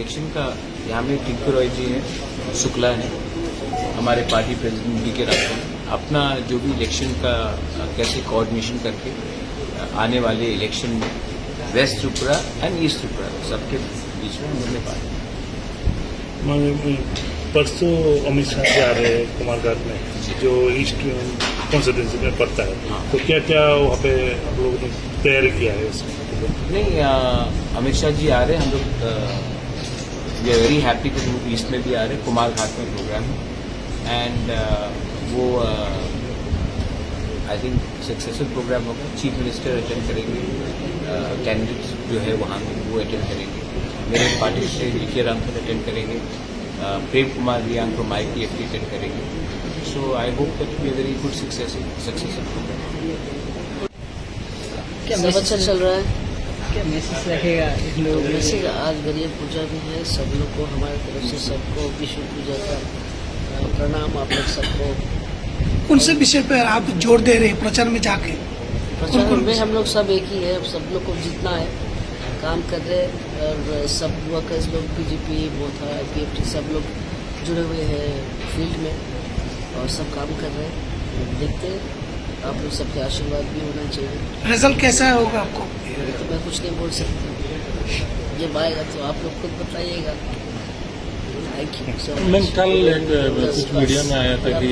Election का यहाँ में टिंकू रॉय जी है, शुक्ला है, हमारे पार्टी प्रेसिडेंट बी के राठौर, अपना जो भी इलेक्शन का कैसे कोऑर्डिनेशन करके आने वाले इलेक्शन में west Tripura and east Tripura सबके बीच में हम लोग ने बात परसों अमित शाह जी आ रहे हैं कुमारघाट में, जो ईस्ट कॉन्स्टिट्यूंसी में पड़ता है। हाँ। तो क्या क्या वहाँ पे हम लोगों ने तैयारी किया है इसमें? नहीं, अमित शाह जी आ रहे हैं, हम लोग वी आर वेरी हैप्पी कि वो ईस्ट में भी आ रहे हैं, कुमारघाट में प्रोग्राम है एंड वो आई थिंक सक्सेसफुल प्रोग्राम होगा। चीफ मिनिस्टर अटेंड करेंगे, कैंडिडेट्स जो है वहाँ में वो अटेंड करेंगे, मेरे पार्टी से वी.के. राठौर अटेंड करेंगे, Prem Kumar Riang from IPFT attend करेंगे। So I hope that be very good successful programme. क्या सब अच्छा चल रहा है? क्या मैसेज रखेगा लोग? मैसेज आज गरीब पूजा भी है, सब लोग को हमारी तरफ से सबको विश्व पूजा का प्रणाम। आप लोग सबको कौन से विषय पर आप जोर दे रहे हैं प्रचार में जाके? प्रचार में हम लोग सब एक ही है, सब लोग को जीतना है, काम कर रहे हैं और सब वर्कर्स लोग BJP बोथा IPFT सब लोग जुड़े हुए हैं फील्ड में और सब काम कर रहे हैं। देखते हैं, आप लोग सबके आशीर्वाद भी होना चाहिए। रिजल्ट कैसा होगा आपको? तो मैं कुछ नहीं बोल सकता, जब आएगा तो आप लोग खुद बताइएगा। Thank you so much. कल कुछ मीडिया में आया था कि